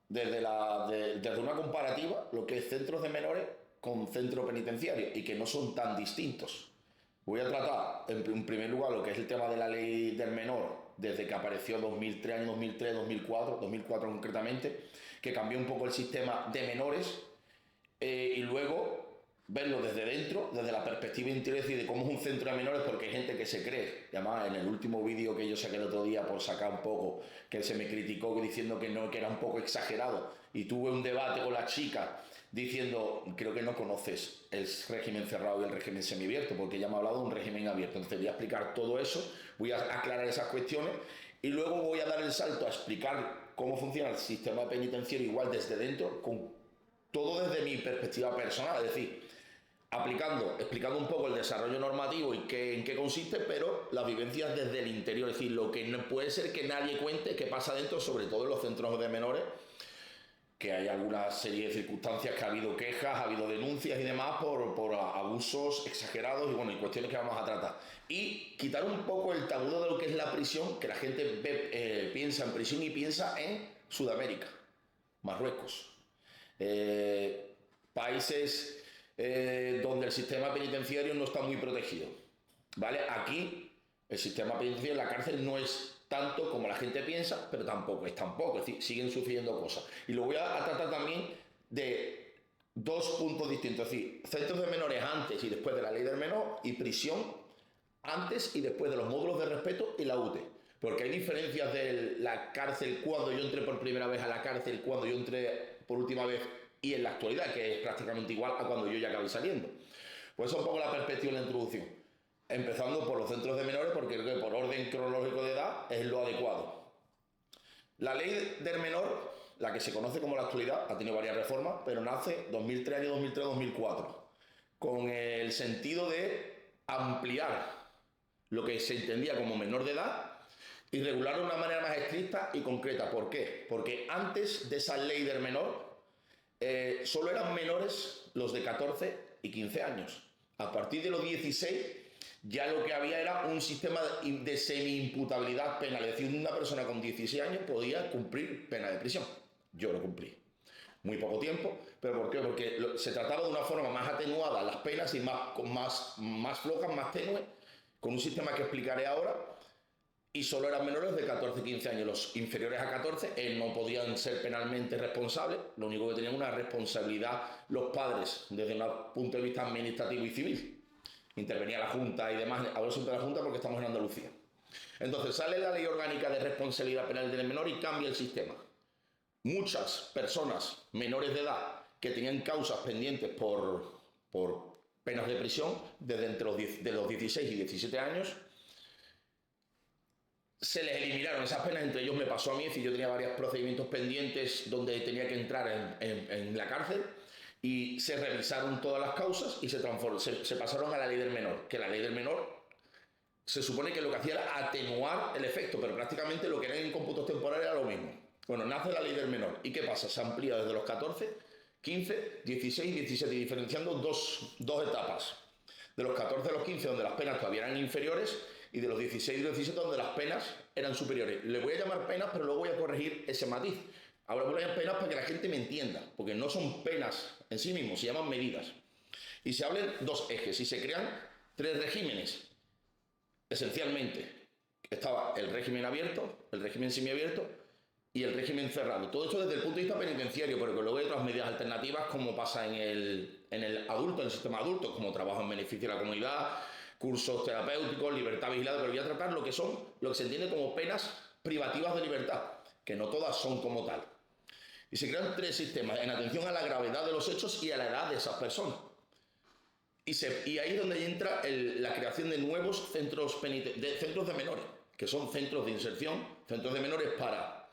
desde una comparativa lo que es centros de menores con centros penitenciarios y que no son tan distintos. Voy a tratar en primer lugar lo que es el tema de la ley del menor desde que apareció en 2003, año 2003, 2004, 2004 concretamente, que cambió un poco el sistema de menores, y luego verlo desde dentro, desde la perspectiva interior de cómo es un centro de menores, porque hay gente que se cree, y además en el último vídeo que yo saqué el otro día por sacar un poco, que se me criticó diciendo que no, que era un poco exagerado, y tuve un debate con la chica diciendo, creo que no conoces el régimen cerrado y el régimen semiabierto, porque ella me ha hablado de un régimen abierto. Entonces voy a explicar todo eso, voy a aclarar esas cuestiones y luego voy a dar el salto a explicar cómo funciona el sistema penitenciario igual desde dentro, con todo desde mi perspectiva personal, es decir, explicando un poco el desarrollo normativo y en qué consiste, pero las vivencias desde el interior, es decir, lo que no puede ser que nadie cuente qué pasa dentro, sobre todo en los centros de menores, que hay alguna serie de circunstancias que ha habido quejas, ha habido denuncias y demás por abusos exagerados y bueno, y cuestiones que vamos a tratar. Y quitar un poco el tabú de lo que es la prisión, que la gente piensa en prisión y piensa en Sudamérica, Marruecos, países donde el sistema penitenciario no está muy protegido. ¿Vale? Aquí el sistema penitenciario, la cárcel no es tanto como la gente piensa, pero tampoco es tampoco, es decir, siguen sucediendo cosas. Y lo voy a tratar también de dos puntos distintos, es decir, centros de menores antes y después de la ley del menor y prisión antes y después de los módulos de respeto y la UTE. Porque hay diferencias de la cárcel cuando yo entré por primera vez a la cárcel, cuando yo entré por última vez y en la actualidad, que es prácticamente igual a cuando yo ya acabé saliendo. Pues eso es un poco la perspectiva de la introducción. Empezando por los centros de menores, porque creo que por orden cronológico de edad es lo adecuado. La ley del menor, la que se conoce como la actualidad, ha tenido varias reformas, pero nace 2003, año 2003-2004, con el sentido de ampliar lo que se entendía como menor de edad y regularlo de una manera más estricta y concreta. ¿Por qué? Porque antes de esa ley del menor, solo eran menores los de 14 y 15 años. A partir de los 16 ya lo que había era un sistema de semi-imputabilidad penal, es decir, una persona con 16 años podía cumplir pena de prisión. Yo lo cumplí. Muy poco tiempo, ¿pero por qué? Porque se trataba de una forma más atenuada las penas y más flojas, más tenues, con un sistema que explicaré ahora, y solo eran menores de 14-15 años. Los inferiores a 14 no podían ser penalmente responsables, lo único que tenían una responsabilidad los padres desde un punto de vista administrativo y civil. Intervenía la Junta y demás, hablo siempre de la Junta porque estamos en Andalucía. Entonces sale la ley orgánica de responsabilidad penal del menor y cambia el sistema. Muchas personas menores de edad que tenían causas pendientes por penas de prisión desde entre los 16 y 17 años, se les eliminaron esas penas. Entre ellos me pasó a mí, es decir, yo tenía varios procedimientos pendientes donde tenía que entrar en la cárcel, y se revisaron todas las causas y se pasaron a la ley del menor, que la ley del menor se supone que lo que hacía era atenuar el efecto, pero prácticamente lo que era en cómputos temporales era lo mismo. Bueno, nace la ley del menor. ¿Y qué pasa? Se amplía desde los 14, 15, 16 y 17, diferenciando dos etapas. De los 14 a los 15, donde las penas todavía eran inferiores, y de los 16 y 17, donde las penas eran superiores. Le voy a llamar penas, pero luego voy a corregir ese matiz. Ahora voy a llamar penas para que la gente me entienda, porque no son penas en sí mismos, se llaman medidas. Y se hablan dos ejes, y se crean tres regímenes. Esencialmente, estaba el régimen abierto, el régimen semiabierto y el régimen cerrado. Todo esto desde el punto de vista penitenciario, pero que luego hay otras medidas alternativas, como pasa en el adulto, en el sistema adulto, como trabajo en beneficio de la comunidad, cursos terapéuticos, libertad vigilada, pero voy a tratar lo que se entiende como penas privativas de libertad, que no todas son como tal. Y se crean tres sistemas en atención a la gravedad de los hechos y a la edad de esas personas. Y ahí es donde entra la creación de nuevos centros de menores, que son centros de inserción, centros de menores para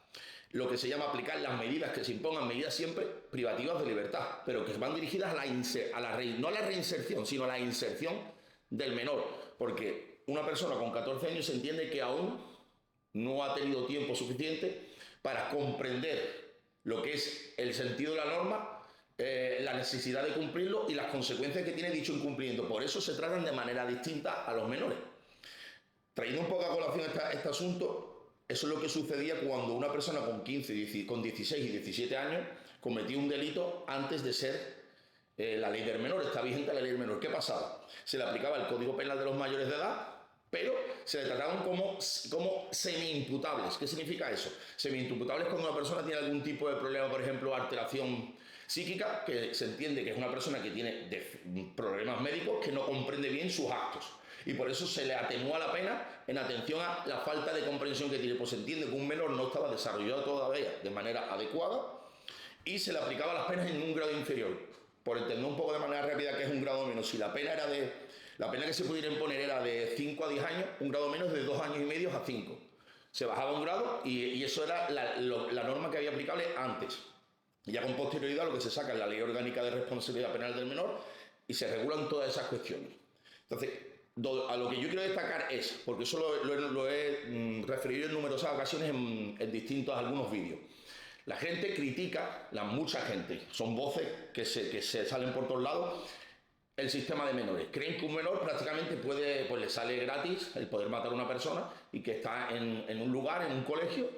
lo que se llama aplicar las medidas que se impongan, medidas siempre privativas de libertad, pero que van dirigidas no a la reinserción, sino a la inserción del menor, porque una persona con 14 años se entiende que aún no ha tenido tiempo suficiente para comprender lo que es el sentido de la norma, la necesidad de cumplirlo y las consecuencias que tiene dicho incumplimiento. Por eso se tratan de manera distinta a los menores. Trayendo un poco a colación este asunto, Eso es lo que sucedía cuando una persona con 15, con 16 y 17 años cometía un delito antes de ser la ley del menor. Está vigente la ley del menor. ¿Qué pasaba? Se le aplicaba el Código Penal de los mayores de edad, pero se le trataban como semi-imputables. ¿Qué significa eso? Semi-imputables cuando una persona tiene algún tipo de problema, por ejemplo, alteración psíquica, que se entiende que es una persona que tiene problemas médicos, que no comprende bien sus actos. Y por eso se le atenúa la pena en atención a la falta de comprensión que tiene. Pues se entiende que un menor no estaba desarrollado todavía de manera adecuada y se le aplicaba las penas en un grado inferior. Por entender un poco de manera rápida que es un grado menos. Si la pena que se pudiera imponer era de 5 a 10 años, un grado menos de 2 años y medio a 5. Se bajaba un grado y eso era la norma que había aplicable antes. Y ya con posterioridad lo que se saca es la Ley Orgánica de Responsabilidad Penal del Menor y se regulan todas esas cuestiones. Entonces, a lo que yo quiero destacar es, porque eso lo he referido en numerosas ocasiones en distintos algunos vídeos. La gente critica, mucha gente, son voces que se salen por todos lados, el sistema de menores. Creen que un menor prácticamente le sale gratis el poder matar a una persona y que está en un lugar, en un colegio,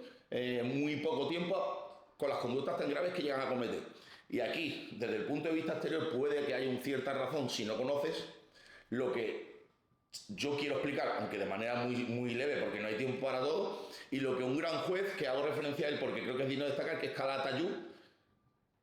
muy poco tiempo, con las conductas tan graves que llegan a cometer. Y aquí, desde el punto de vista exterior, puede que haya una cierta razón si no conoces lo que yo quiero explicar, aunque de manera muy leve, porque no hay tiempo para todo, y lo que un gran juez, que hago referencia a él porque creo que es digno de destacar, que es Calatayud,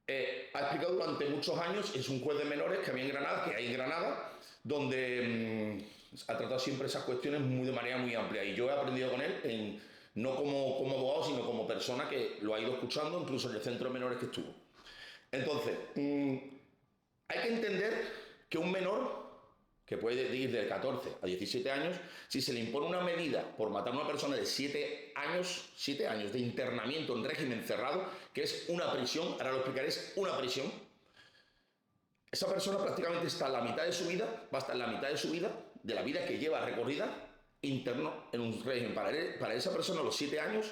ha explicado durante muchos años. Es un juez de menores que hay en Granada, donde ha tratado siempre esas cuestiones de manera muy amplia. Y yo he aprendido con él, no como abogado, sino como persona que lo ha ido escuchando, incluso en el centro de menores que estuvo. Entonces, hay que entender que un menor, que puede ir de 14 a 17 años, si se le impone una medida por matar a una persona de 7 años de internamiento en régimen cerrado, que es una prisión, ahora lo explicaré, es una prisión, esa persona prácticamente está la mitad de su vida, va a estar la mitad de su vida, de la vida que lleva recorrida, interno en un régimen. Para esa persona los 7 años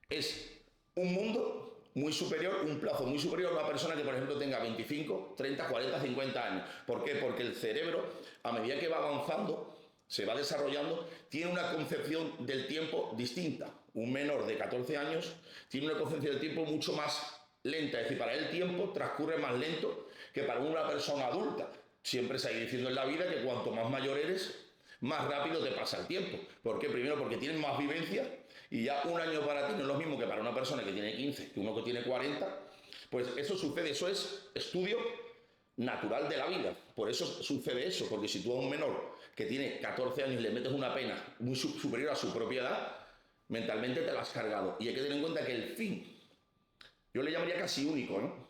es un mundo muy superior, un plazo muy superior a una persona que, por ejemplo, tenga 25, 30, 40, 50 años. ¿Por qué? Porque el cerebro, a medida que va avanzando, se va desarrollando, tiene una concepción del tiempo distinta. Un menor de 14 años tiene una concepción del tiempo mucho más lenta. Es decir, para él el tiempo transcurre más lento que para una persona adulta. Siempre se ha ido diciendo en la vida que cuanto más mayor eres, más rápido te pasa el tiempo. ¿Por qué? Primero porque tienes más vivencia. Y ya un año para ti no es lo mismo que para una persona que tiene 15, que uno que tiene 40. Pues eso sucede, eso es estudio natural de la vida. Por eso sucede eso, porque si tú a un menor que tiene 14 años le metes una pena muy superior a su propia edad, mentalmente te la has cargado. Y hay que tener en cuenta que el fin, yo le llamaría casi único, ¿no?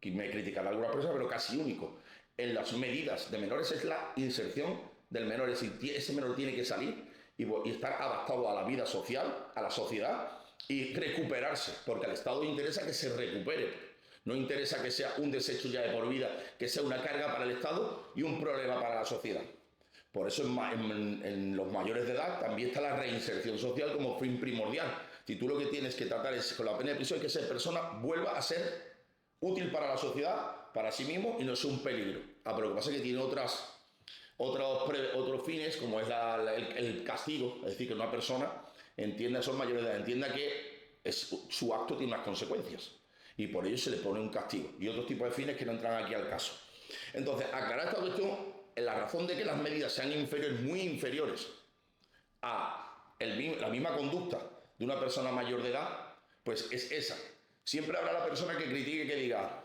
Que me criticará alguna persona, pero casi único, en las medidas de menores es la inserción del menor. Es decir, ese menor tiene que salir y estar adaptado a la vida social, a la sociedad, y recuperarse, porque al Estado le interesa que se recupere. No interesa que sea un desecho ya de por vida, que sea una carga para el Estado y un problema para la sociedad. Por eso en los mayores de edad también está la reinserción social como fin primordial. Si tú lo que tienes que tratar es con la pena de prisión, es que esa persona vuelva a ser útil para la sociedad, para sí mismo, y no sea un peligro. Pero lo que pasa es que tiene otros fines, como es el castigo. Es decir, que una persona entienda, son mayores de edad, entienda que su acto tiene unas consecuencias y por ello se le pone un castigo, y otros tipos de fines que no entran aquí al caso. Entonces, aclarar esta cuestión, la razón de que las medidas sean inferiores, muy inferiores a la misma conducta de una persona mayor de edad, pues es esa. Siempre habrá la persona que critique, que diga,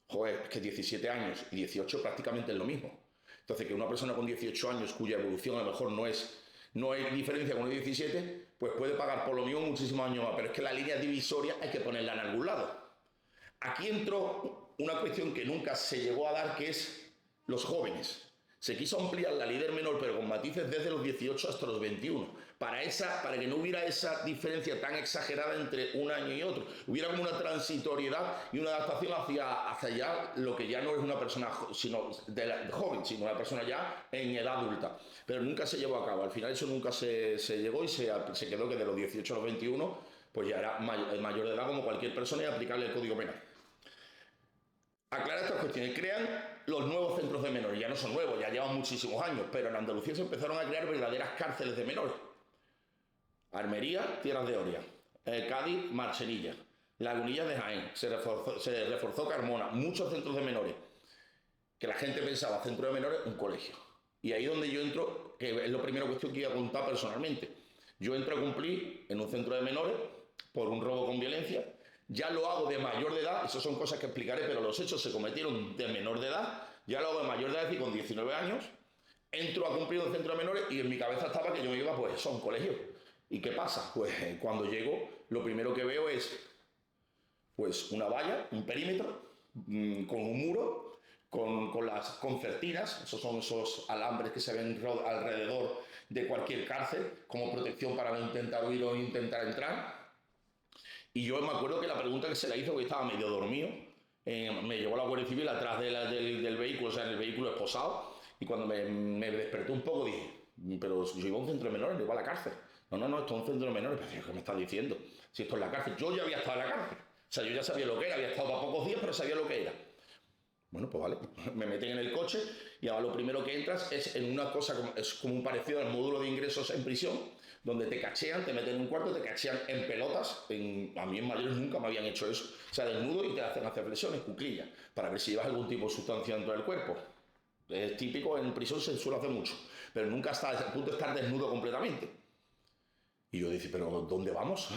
joder, es que 17 años y 18 prácticamente es lo mismo. Entonces, que una persona con 18 años, cuya evolución a lo mejor no hay diferencia con el 17, pues puede pagar por lo mismo muchísimos años más. Pero es que la línea divisoria hay que ponerla en algún lado. Aquí entró una cuestión que nunca se llegó a dar, que es los jóvenes. Se quiso ampliar la ley del menor, pero con matices desde los 18 hasta los 21. Para que no hubiera esa diferencia tan exagerada entre un año y otro. Hubiera como una transitoriedad y una adaptación hacia ya lo que ya no es una persona joven, sino una persona ya en edad adulta. Pero nunca se llevó a cabo. Al final eso nunca se llegó y se quedó que de los 18 a los 21 pues ya era mayor de edad como cualquier persona y aplicable el Código Penal. Aclara estas cuestiones. Crean los nuevos centros de menores. Ya no son nuevos, ya llevan muchísimos años, pero en Andalucía se empezaron a crear verdaderas cárceles de menores. Almería, Tierras de Oria. Cádiz, Marchenilla. Lagunillas de Jaén. Se reforzó Carmona. Muchos centros de menores. Que la gente pensaba, centro de menores, un colegio. Y ahí donde yo entro, que es lo primero cuestión que iba a contar personalmente. Yo entro a cumplir en un centro de menores por un robo con violencia. Ya lo hago de mayor de edad, eso son cosas que explicaré, pero los hechos se cometieron de menor de edad. Ya lo hago de mayor de edad, es decir, con 19 años. Entro a cumplir en un centro de menores y en mi cabeza estaba que yo me iba, pues eso, a un colegio. ¿Y qué pasa? Pues cuando llego, lo primero que veo es pues una valla, un perímetro, con un muro, con las concertinas, esos son esos alambres que se ven alrededor de cualquier cárcel, como protección para no intentar huir o intentar entrar. Y yo me acuerdo que la pregunta que se le hizo, porque estaba medio dormido, me llevó la Guardia Civil atrás del vehículo, o sea, en el vehículo esposado, y cuando me desperté un poco dije, pero yo iba a un centro de menores, no iba a la cárcel. No, esto es un centro de menores. Pero ¿qué me estás diciendo? Si esto es la cárcel. Yo ya había estado en la cárcel. O sea, yo ya sabía lo que era, había estado para pocos días, pero sabía lo que era. Bueno, pues vale, me meten en el coche y ahora lo primero que entras es en una cosa, es como un parecido al módulo de ingresos en prisión, donde te cachean, te meten en un cuarto, te cachean en pelotas. A mí en mayores nunca me habían hecho eso. O sea, desnudo y te hacen hacer flexiones, cuclillas, para ver si llevas algún tipo de sustancia dentro del cuerpo. Es típico, en prisión se suele hacer mucho, pero nunca hasta el punto de estar desnudo completamente. Y yo dije, ¿pero dónde vamos?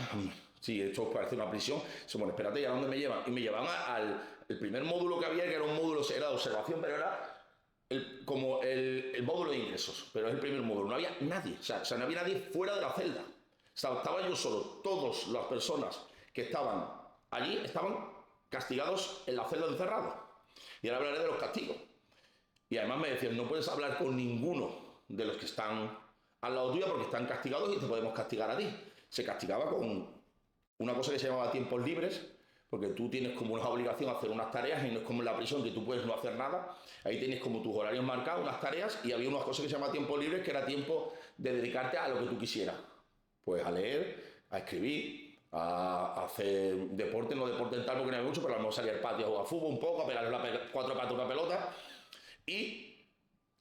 Sí, esto parece una prisión. Bueno, espérate, ¿y a dónde me llevan? Y me llevan al primer módulo que había, que era un módulo, era de observación, pero era como el módulo de ingresos. Pero es el primer módulo. No había nadie, o sea, no había nadie fuera de la celda. Estaba yo solo. Todas las personas que estaban allí estaban castigados en la celda de encerrado. Y ahora hablaré de los castigos. Y además me decían, no puedes hablar con ninguno de los que están al lado tuyo porque están castigados y te podemos castigar a ti. Se castigaba con una cosa que se llamaba tiempos libres, porque tú tienes como una obligación a hacer unas tareas y no es como en la prisión que tú puedes no hacer nada. Ahí tienes como tus horarios marcados, unas tareas, y había unas cosas que se llamaban tiempos libres, que era tiempo de dedicarte a lo que tú quisieras. Pues a leer, a escribir, a hacer deporte, no deporte en tal porque no hay mucho, pero a lo mejor salir al patio a jugar fútbol un poco, a pegarle cuatro patos a la pelota. Y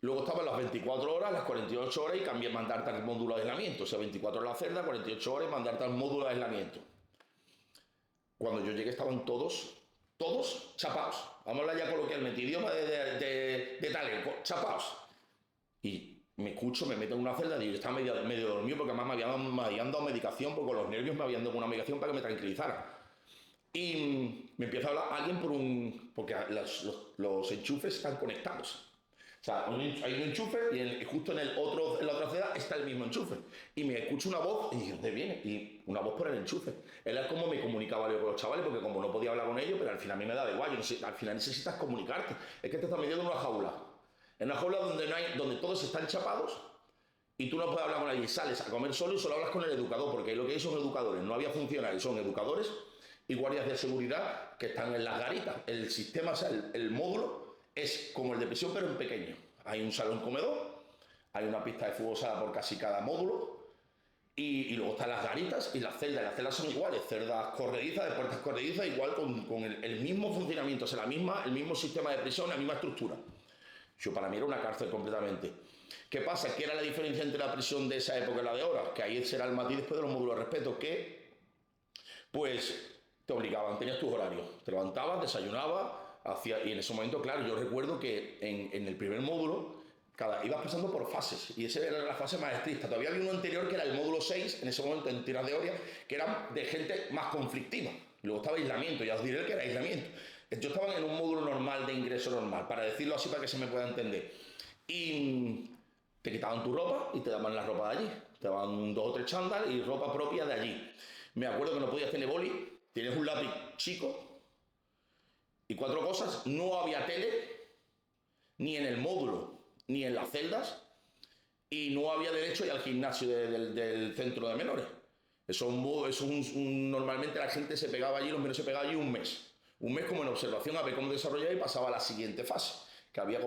luego estaban las 24 horas, las 48 horas y cambiar, mandarte al módulo de aislamiento. O sea, 24 horas la celda, 48 horas y mandarte al módulo de aislamiento. Cuando yo llegué estaban todos chapados. Vamos a hablar ya coloquialmente, idioma de talento, chapados. Y me escucho, me meto en una celda y yo estaba medio dormido porque además me habían dado medicación, porque con los nervios me habían dado una medicación para que me tranquilizara. Y me empieza a hablar alguien porque los enchufes están conectados. O sea, hay un enchufe y justo en la otra celda está el mismo enchufe. Y me escucho una voz y digo, ¿dónde viene? Y una voz por el enchufe. Era como me comunicaba yo con los chavales, porque como no podía hablar con ellos, pero al final a mí me da igual. Al final necesitas comunicarte. Es que te estás metiendo en una jaula. En una jaula donde todos están chapados y tú no puedes hablar con nadie. Sales a comer solo y solo hablas con el educador, porque lo que hay son educadores. No había funcionarios, son educadores y guardias de seguridad que están en las garitas. El sistema, o sea, el módulo es como el de prisión, pero en pequeño. Hay un salón comedor, hay una pista de fútbol sala por casi cada módulo, y luego están las garitas y las celdas. Las celdas son iguales, celdas corredizas, de puertas corredizas, igual con el mismo funcionamiento, o sea, el mismo sistema de prisión, la misma estructura. Yo para mí era una cárcel completamente. ¿Qué pasa? ¿Qué era la diferencia entre la prisión de esa época y la de ahora? Que ahí será el matiz después de los módulos de respeto, que pues te obligaban, tenías tus horarios, te levantabas, desayunabas, y en ese momento, claro, yo recuerdo que en el primer módulo ibas pasando por fases, y esa era la fase más estricta. Todavía había uno anterior que era el módulo 6, en ese momento en Tierras de Oria, que era de gente más conflictiva. Luego estaba aislamiento, ya os diré que era aislamiento. Yo estaba en un módulo normal de ingreso normal, para decirlo así para que se me pueda entender. Y te quitaban tu ropa y te daban la ropa de allí. Te daban 2 o 3 chándal y ropa propia de allí. Me acuerdo que no podías tener boli, tienes un lápiz chico y 4 cosas. No había tele, ni en el módulo, ni en las celdas, y no había derecho ir al gimnasio del centro de menores. Normalmente la gente se pegaba allí, los menores se pegaban allí un mes. Un mes como en observación a ver cómo desarrollaba y pasaba a la siguiente fase. Que habría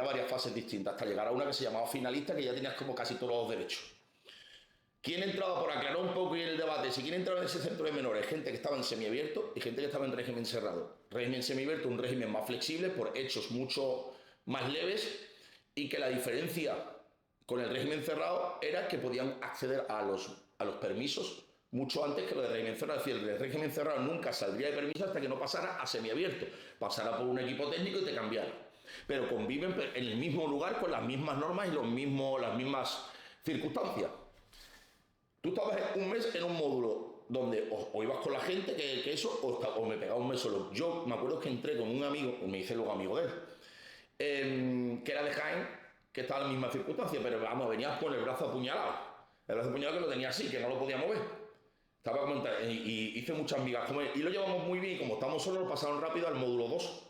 varias fases distintas hasta llegar a una que se llamaba finalista, que ya tenías como casi todos los derechos. ¿Quién entraba, por aclarar un poco y en el debate, si quién entraba en ese centro de menores? Gente que estaba en semiabierto y gente que estaba en régimen cerrado. Régimen semiabierto, un régimen más flexible por hechos mucho más leves, y que la diferencia con el régimen cerrado era que podían acceder a los a los permisos mucho antes que lo de régimen cerrado. Es decir, el de régimen cerrado nunca saldría de permiso hasta que no pasara a semiabierto, pasara por un equipo técnico y te cambiara. Pero conviven en el mismo lugar con las mismas normas y las mismas circunstancias. Tú estabas un mes en un módulo donde o ibas con la gente que eso, o me pegaba un mes solo. Yo me acuerdo que entré con un amigo, me hice luego amigo de él, que era de Jaén, que estaba en la misma circunstancia, pero vamos, venías con el brazo apuñalado. El brazo apuñalado que lo tenía así, que no lo podía mover. Estaba como y hice muchas migas con él. Y lo llevamos muy bien, y como estamos solos, lo pasaron rápido al módulo 2.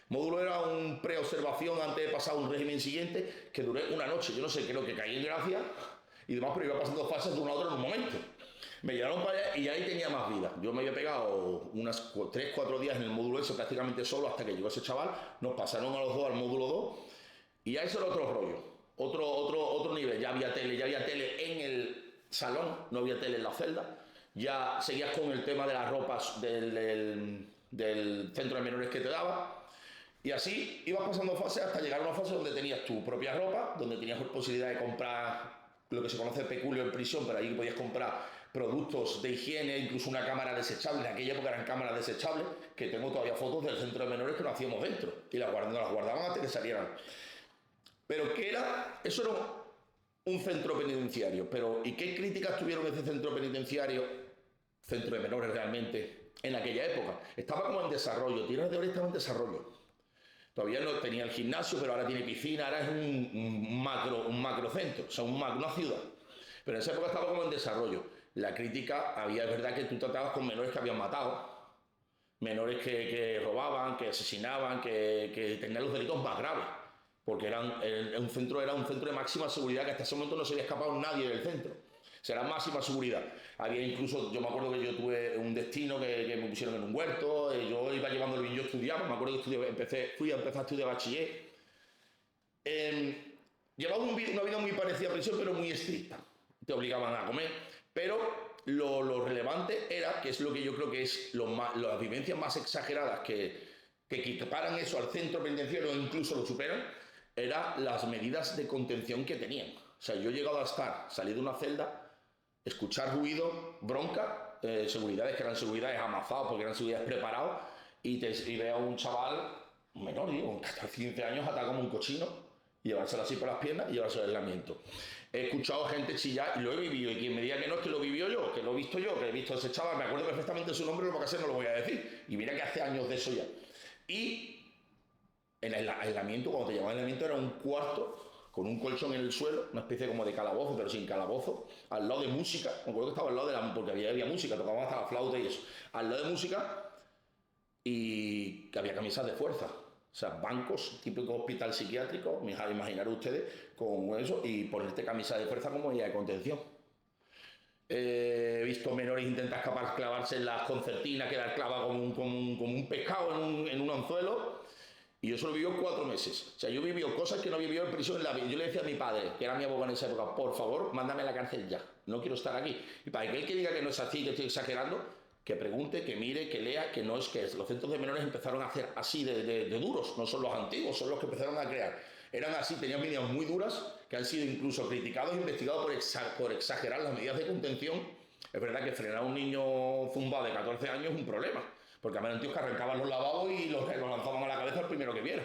Módulo era un preobservación antes de pasar a un régimen siguiente, que duré una noche. Yo no sé, creo que caí en gracia y demás, pero iba pasando fases de una a otra en un momento. Me llevaron para allá y ahí tenía más vida. Yo me había pegado unas 3-4 días en el módulo ese prácticamente solo hasta que llegó ese chaval. Nos pasaron a los dos al módulo 2 y ya eso era otro rollo, otro nivel. Ya había tele en el salón, no había tele en la celda. Ya seguías con el tema de las ropas del centro de menores que te daba. Y así ibas pasando fases hasta llegar a una fase donde tenías tu propia ropa, donde tenías posibilidad de comprar lo que se conoce peculio en prisión, pero ahí podías comprar productos de higiene, incluso una cámara desechable. En aquella época eran cámaras desechables, que tengo todavía fotos del centro de menores que nos hacíamos dentro y las guardaban hasta que salieran. Pero ¿qué era? Eso era un centro penitenciario. Pero ¿y qué críticas tuvieron ese centro penitenciario, centro de menores realmente, en aquella época? Estaba como en desarrollo, Tierras de Oro estaba en desarrollo. Todavía no tenía el gimnasio, pero ahora tiene piscina, ahora es un macrocentro, o sea, una ciudad. Pero en esa época estaba como en desarrollo. La crítica, es verdad que tú tratabas con menores que habían matado, menores que robaban, que asesinaban, que tenían los delitos más graves, porque era un centro de máxima seguridad, que hasta ese momento no se había escapado nadie del centro. Será máxima seguridad. Había incluso, yo me acuerdo que yo tuve un destino que me pusieron en un huerto, yo iba llevando el bien, yo estudiaba, me acuerdo que fui a empezar a estudiar bachiller. Llevaba una vida muy parecida a prisión, pero muy estricta. Te obligaban a comer, pero lo relevante era, que es lo que yo creo que es las vivencias más exageradas que equiparan eso al centro penitenciario o incluso lo superan, eran las medidas de contención que tenían. O sea, yo he llegado a salir de una celda, escuchar ruido, bronca, seguridades que eran seguridades amazados porque eran seguridades preparados, y veo a un chaval, un menor, con 14, 15 años, atado como un cochino, y llevárselo así por las piernas y llevárselo al aislamiento. He escuchado gente chillar y lo he vivido, y quien me diga que no es que lo vivió yo, que lo he visto yo, que he visto a ese chaval, me acuerdo perfectamente su nombre, lo que sea no lo voy a decir, y mira que hace años de eso ya. Y en el aislamiento, cuando te llamaban aislamiento, era un cuarto con un colchón en el suelo, una especie como de calabozo, pero sin calabozo, al lado de música. Me acuerdo que estaba al lado porque había música, tocaban hasta la flauta y eso. Al lado de música, y que había camisas de fuerza. O sea, bancos, típico hospital psiquiátrico, imaginar ustedes, con eso, y ponerte camisa de fuerza como medida de contención. He visto menores intentar escapar, clavarse en las concertinas, quedar clavado como un pescado en un anzuelo. Y yo solo vivió 4 meses. O sea, yo viví cosas que no vivió en prisión en la vida. Yo le decía a mi padre, que era mi abogado en esa época, por favor, mándame a la cárcel ya. No quiero estar aquí. Y para aquel que diga que no es así, que estoy exagerando, que pregunte, que mire, que lea, que no es que los centros de menores empezaron a hacer así de duros. No son los antiguos, son los que empezaron a crear. Eran así, tenían medidas muy duras, que han sido incluso criticados e investigados por exagerar las medidas de contención. Es verdad que frenar a un niño zumbado de 14 años es un problema. Porque había tíos que arrancaban los lavabos y los lanzaban a la cabeza al primero que viera.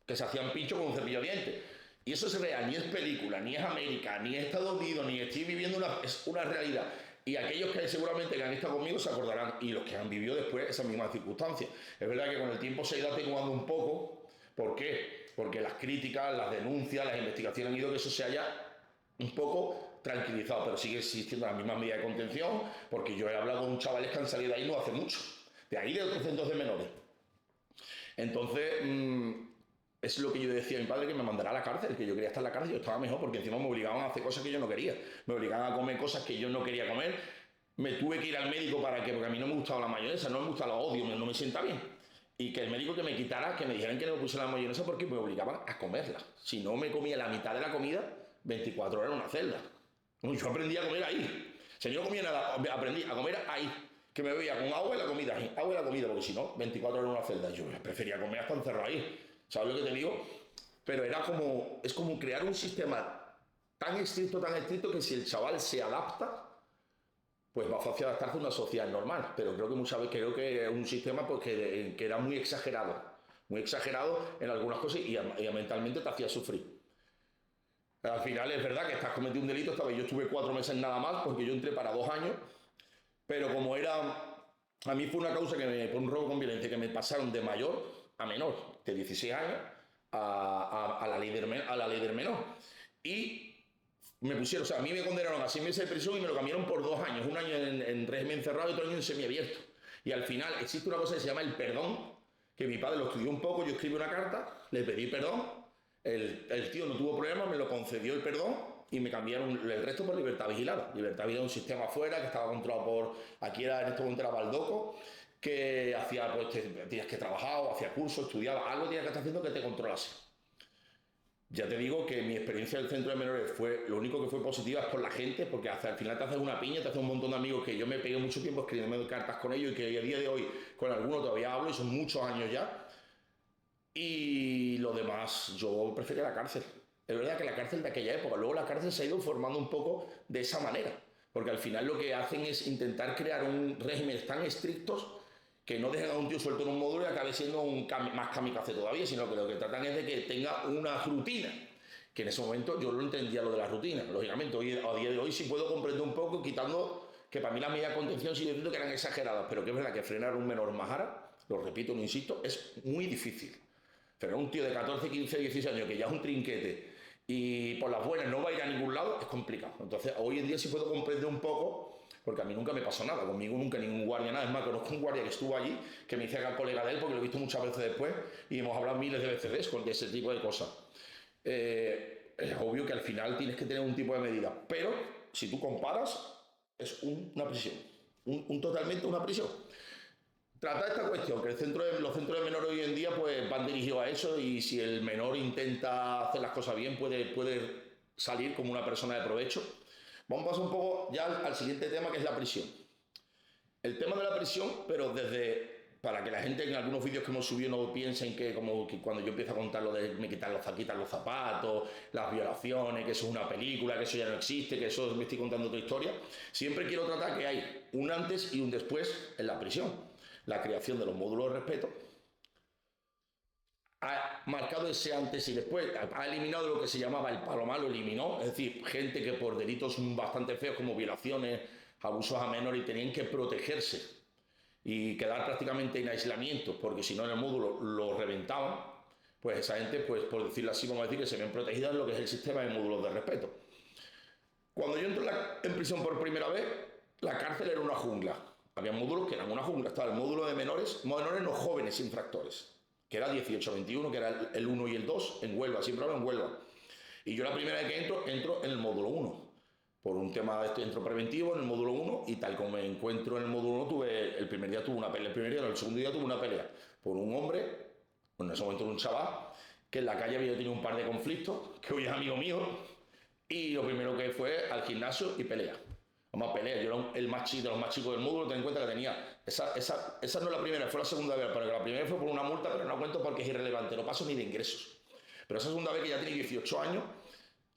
Que se hacían pincho con un cepillo de dientes. Y eso es real, ni es película, ni es América, ni es Estados Unidos, ni estoy viviendo es una realidad. Y aquellos que seguramente que han estado conmigo se acordarán, y los que han vivido después esas mismas circunstancias. Es verdad que con el tiempo se ha ido atenuando un poco. ¿Por qué? Porque las críticas, las denuncias, las investigaciones han ido que eso se haya un poco tranquilizado, pero sigue existiendo las mismas medidas de contención, porque yo he hablado con chavales que han salido de ahí no hace mucho. De ahí de otros centros de menores. Entonces, es lo que yo decía a mi padre, que me mandará a la cárcel, que yo quería estar en la cárcel, yo estaba mejor, porque encima me obligaban a hacer cosas que yo no quería. Me obligaban a comer cosas que yo no quería comer. Me tuve que ir al médico porque a mí no me gustaba la mayonesa, no me gusta, la odio, no me sienta bien. Y que el médico que me quitara, que me dijeran que no me pusiera la mayonesa porque me obligaban a comerla. Si no me comía la mitad de la comida, 24 horas en una celda. Yo aprendí a comer ahí. Si yo no comía nada, aprendí a comer ahí. Que me bebía con agua y la comida, porque si no, 24 horas en una celda. Yo prefería comer hasta encerrado ahí. ¿Sabes lo que te digo? Pero es como crear un sistema tan estricto, que si el chaval se adapta, pues más fácil adaptarse a una sociedad normal. Pero creo que muchas veces creo que es un sistema pues, que era muy exagerado en algunas cosas y mentalmente te hacía sufrir. Al final es verdad que estás cometiendo un delito, esta vez yo estuve 4 meses nada más porque yo entré para 2 años, pero como era, a mí fue una causa por un robo con violencia que me pasaron de mayor a menor, de 16 años a la ley del menor. Y me pusieron, o sea, a mí me condenaron a 6 meses de prisión y me lo cambiaron por 2 años, un año en régimen cerrado y otro año en semiabierto. Y al final existe una cosa que se llama el perdón, que mi padre lo estudió un poco, yo escribí una carta, le pedí perdón, el tío no tuvo problema, me lo concedió el perdón y me cambiaron el resto por libertad vigilada. Libertad vigilada, un sistema afuera que estaba controlado por, aquí era en este momento era Baldoco, que hacía, pues tenías que trabajar, o hacía cursos, estudiaba, algo tenías que estar haciendo que te controlase. Ya te digo que mi experiencia del centro de menores fue, lo único que fue positiva es por la gente, porque hasta al final te haces una piña, te haces un montón de amigos que yo me pegué mucho tiempo escribiendo cartas con ellos y que a día de hoy con algunos todavía hablo y son muchos años ya. Y lo demás, yo prefería la cárcel. Es verdad que la cárcel de aquella época, luego la cárcel se ha ido formando un poco de esa manera, porque al final lo que hacen es intentar crear un régimen tan estrictos que no dejen a un tío suelto en un módulo y acabe siendo más kamikaze todavía, sino que lo que tratan es de que tenga una rutina, que en ese momento yo no entendía lo de la rutina. Lógicamente, hoy, a día de hoy sí puedo comprender un poco, quitando que para mí las medidas de contención sigo diciendo que eran exageradas, pero que es verdad que frenar a un menor majara, lo repito, no insisto, es muy difícil. Frenar a un tío de 14, 15, 16 años que ya es un trinquete y por las buenas no va a ir a ningún lado, es complicado. Entonces, hoy en día sí puedo comprender un poco, porque a mí nunca me pasó nada, conmigo nunca ningún guardia, nada. Es más, conozco un guardia que estuvo allí, que me dice que era colega de él, porque lo he visto muchas veces después, y hemos hablado miles de veces de ese tipo de cosas. Es obvio que al final tienes que tener un tipo de medida, pero si tú comparas, es una prisión, totalmente una prisión. Trata esta cuestión, que los centros de menores hoy en día pues, van dirigidos a eso y si el menor intenta hacer las cosas bien puede salir como una persona de provecho. Vamos a pasar un poco ya al siguiente tema, que es la prisión. El tema de la prisión, pero para que la gente en algunos vídeos que hemos subido no piensen que como que cuando yo empiezo a contar lo de me quitan los zapatos, las violaciones, que eso es una película, que eso ya no existe, que eso me estoy contando otra historia, siempre quiero tratar que hay un antes y un después en la prisión. La creación de los módulos de respeto ha marcado ese antes y después, ha eliminado lo que se llamaba el palomar, lo eliminó, es decir, gente que por delitos bastante feos como violaciones, abusos a menores, tenían que protegerse y quedar prácticamente en aislamiento, porque si no en el módulo lo reventaban, pues esa gente, pues por decirlo así, vamos a decir que se ven protegidas en lo que es el sistema de módulos de respeto. Cuando yo entré en prisión por primera vez, la cárcel era una jungla. Había módulos que eran una jungla. Estaba el módulo de menores no jóvenes infractores, que era 18-21, que era el 1 y el 2, en Huelva, siempre hablo en Huelva. Y yo la primera vez que entro en el módulo 1. Por un tema de entro preventivo en el módulo 1 y tal como me encuentro en el módulo 1, el primer día tuve una pelea, el segundo día tuve una pelea por un hombre, bueno, en ese momento era un chaval, que en la calle había tenido un par de conflictos, que hoy es amigo mío, y lo primero que fue al gimnasio y pelea. Vamos a pelear, yo era el más chico, de los más chicos del módulo, ten en cuenta que tenía, esa no es la primera, fue la segunda vez, pero la primera fue por una multa, pero no cuento porque es irrelevante, no paso ni de ingresos. Pero esa segunda vez que ya tenía 18 años,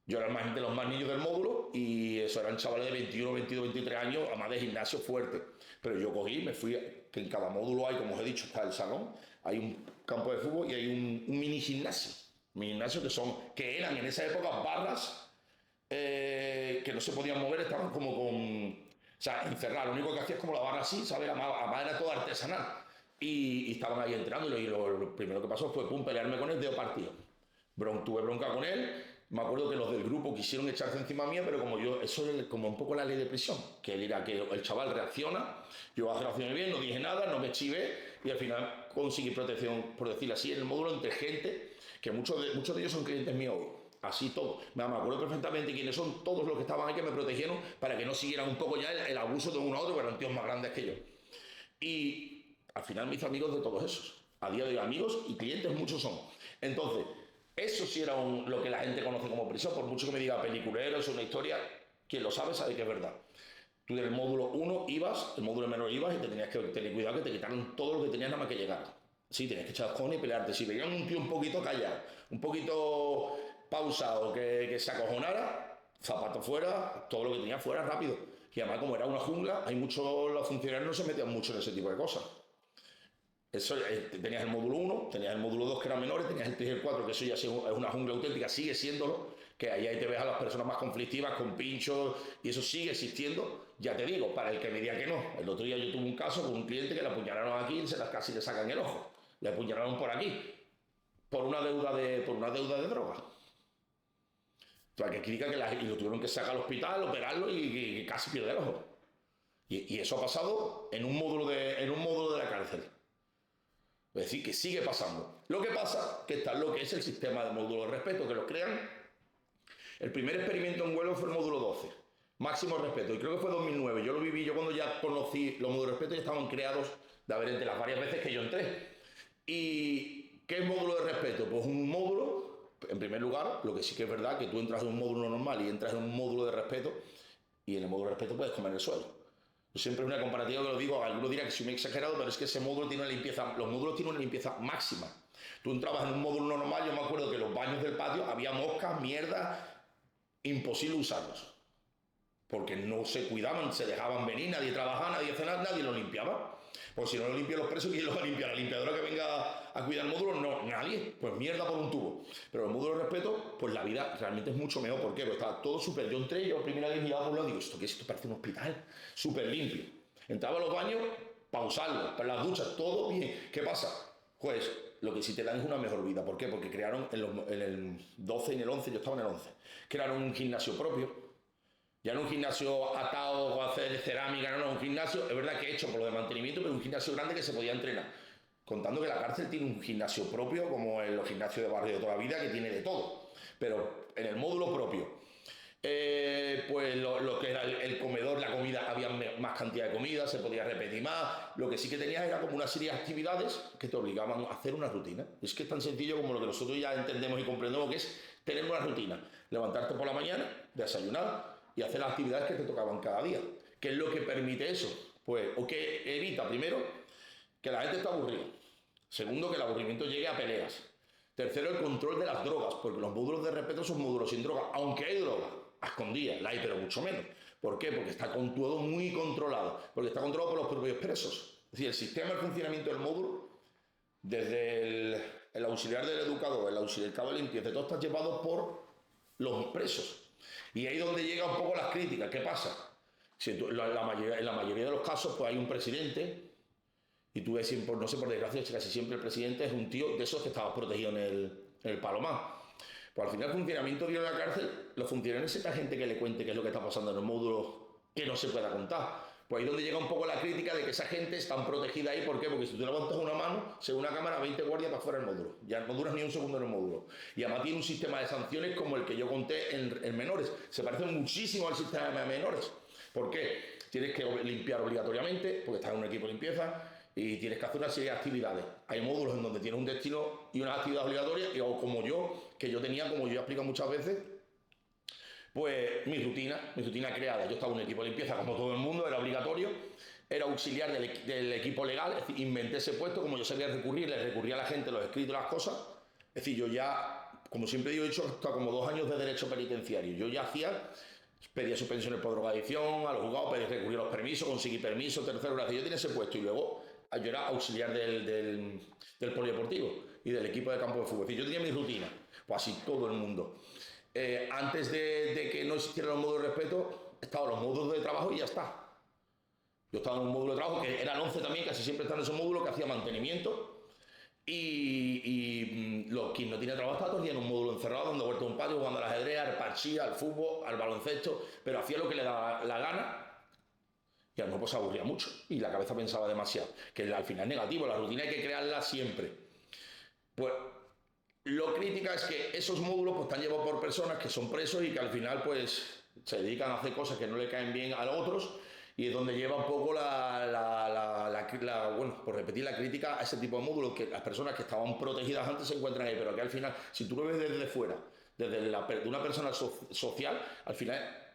yo era el de los más niños del módulo y eso eran chavales de 21, 22, 23 años, además de gimnasio fuerte. Pero yo cogí, me fui, que en cada módulo hay, como os he dicho, está el salón, hay un campo de fútbol y hay un mini gimnasio. Mini gimnasio que eran en esa época barras que no se podían mover, estaban como con... O sea, encerradas, lo único que hacía es como la barra así, ¿sabes? Además era todo artesanal. Y estaban ahí entrenando y lo primero que pasó fue, pelearme con él de partido. Tuve bronca con él. Me acuerdo que los del grupo quisieron echarse encima mía, pero eso es como un poco la ley de prisión, que él era que el chaval reacciona, yo reaccioné bien, no dije nada, no me chivé y al final conseguí protección, por decirlo así, en el módulo entre gente, que muchos de ellos son clientes míos hoy. Así todo. Me acuerdo perfectamente quiénes son todos los que estaban ahí que me protegieron para que no siguieran un poco ya el abuso de uno a otro, pero eran tíos más grandes que yo. Y al final me hice amigos de todos esos. A día de hoy amigos y clientes muchos son. Entonces, eso sí era lo que la gente conoce como prisión, por mucho que me diga peliculero, es una historia, quien lo sabe que es verdad. Tú del módulo 1 ibas, el módulo menor ibas y te tenías que tener cuidado que te quitaran todo lo que tenías nada más que llegar. Sí, tenías que echar cojones y pelearte. Si veían un tío un poquito callado, un poquito pausado, que se acojonara, zapato fuera, todo lo que tenía fuera rápido. Y además, como era una jungla, los funcionarios no se metían mucho en ese tipo de cosas. Eso, tenías el módulo 1, tenías el módulo 2 que eran menores, tenías el 3 y el 4, que eso ya es una jungla auténtica, sigue siéndolo, que ahí te ves a las personas más conflictivas con pinchos y eso sigue existiendo. Ya te digo, para el que me diga que no. El otro día yo tuve un caso con un cliente que le apuñalaron aquí y casi le sacan el ojo. Le apuñalaron por aquí, por una deuda de droga. O sea, que critica y lo tuvieron que sacar al hospital, operarlo y casi pierde el ojo. Y eso ha pasado en un módulo de la cárcel. Es decir, que sigue pasando. Lo que pasa que está lo que es el sistema de módulo de respeto, que lo crean. El primer experimento en Huelva fue el módulo 12, máximo respeto, y creo que fue 2009. Yo lo viví, yo cuando ya conocí los módulos de respeto ya estaban creados de las varias veces que yo entré. ¿Y qué es módulo de respeto? Pues un módulo, en primer lugar, lo que sí que es verdad, que tú entras en un módulo normal y entras en un módulo de respeto, y en el módulo de respeto puedes comer el suelo. Siempre es una comparativa que lo digo, algunos dirán que soy muy exagerado, pero es que ese módulo tiene una limpieza, los módulos tienen una limpieza máxima. Tú entrabas en un módulo normal, yo me acuerdo que en los baños del patio había moscas, mierda, imposible usarlos. Porque no se cuidaban, se dejaban venir, nadie trabajaba, nadie hacía nada, nadie lo limpiaba. Pues si no lo limpian los presos, ¿quién lo va a limpiar? ¿La limpiadora que venga a cuidar el módulo? No, nadie. Pues mierda por un tubo. Pero el módulo de respeto, pues la vida realmente es mucho mejor. ¿Por qué? Porque estaba todo súper. Yo entré, yo primera vez miraba por un lado y digo, ¿esto qué es? Esto parece un hospital. Súper limpio. Entraba a los baños para usarlos, para las duchas, todo bien. ¿Qué pasa? Pues lo que sí te dan es una mejor vida. ¿Por qué? Porque crearon en el 12 y en el 11, yo estaba en el 11, crearon un gimnasio propio. Ya no un gimnasio atado o hacer cerámica, no, un gimnasio, es verdad que hecho por lo de mantenimiento, pero un gimnasio grande que se podía entrenar. Contando que la cárcel tiene un gimnasio propio, como en los gimnasios de barrio de toda la vida, que tiene de todo. Pero en el módulo propio, pues lo que era el comedor, la comida, había más cantidad de comida, se podía repetir más. Lo que sí que tenías era como una serie de actividades que te obligaban a hacer una rutina. Es que es tan sencillo como lo que nosotros ya entendemos y comprendemos, que es tener una rutina. Levantarte por la mañana, desayunar y hacer las actividades que te tocaban cada día. ¿Qué es lo que permite eso? Pues, o que evita, primero, que la gente esté aburrida. Segundo, que el aburrimiento llegue a peleas. Tercero, el control de las drogas, porque los módulos de respeto son módulos sin droga, aunque hay droga, a escondidas, la hay, pero mucho menos. ¿Por qué? Porque está todo muy controlado, porque está controlado por los propios presos. Es decir, el sistema de funcionamiento del módulo, desde el auxiliar del educador, el auxiliar de limpieza, todo está llevado por los presos. Y ahí es donde llega un poco las críticas. ¿Qué pasa? Si en la mayoría de los casos pues hay un presidente y tú ves, no sé, por desgracia, casi siempre el presidente es un tío de esos que estaba protegido en el Palomar. Pues al final el funcionamiento de la cárcel, los funcionarios necesitan gente que le cuente qué es lo que está pasando en el módulo que no se pueda contar. Pues ahí es donde llega un poco la crítica de que esa gente está protegida ahí. ¿Por qué? Porque si tú levantas una mano, según una cámara, 20 guardias para fuera del módulo. Ya no duras ni un segundo en el módulo. Y además tiene un sistema de sanciones como el que yo conté en menores. Se parece muchísimo al sistema de menores. ¿Por qué? Tienes que limpiar obligatoriamente, porque estás en un equipo de limpieza, y tienes que hacer una serie de actividades. Hay módulos en donde tienes un destino y unas actividades obligatorias, o como yo, que yo tenía, como yo he explicado muchas veces, pues mi rutina creada. Yo estaba en un equipo de limpieza como todo el mundo, era obligatorio, era auxiliar del equipo legal, es decir, inventé ese puesto, como yo sabía recurrir, le recurría a la gente los escritos, las cosas. Es decir, yo ya, como siempre digo, he hecho hasta como 2 años de derecho penitenciario. Yo ya pedía suspensiones por drogadicción, a los juzgados, recurría a los permisos, conseguí permisos, tercero, yo tenía ese puesto y luego yo era auxiliar del polideportivo y del equipo de campo de fútbol. Es decir, yo tenía mi rutina, pues así todo el mundo. Antes de que no existieran los módulos de respeto, estaban los módulos de trabajo y ya está. Yo estaba en un módulo de trabajo, que era el 11 también, casi siempre estaba en esos módulos, que hacía mantenimiento. Y quien no tenía trabajo estaba todo el día en un módulo encerrado, dando vueltas a un patio, jugando al ajedrez, al parchís, al fútbol, al baloncesto, pero hacía lo que le daba la gana. Y a lo mejor pues se aburría mucho y la cabeza pensaba demasiado, que al final es negativo, la rutina hay que crearla siempre. Pues lo crítica es que esos módulos pues están llevados por personas que son presos y que al final pues se dedican a hacer cosas que no le caen bien a los otros, y es donde lleva un poco bueno, por repetir la crítica a ese tipo de módulos, que las personas que estaban protegidas antes se encuentran ahí, pero que al final, si tú lo ves desde fuera, de una persona social, al final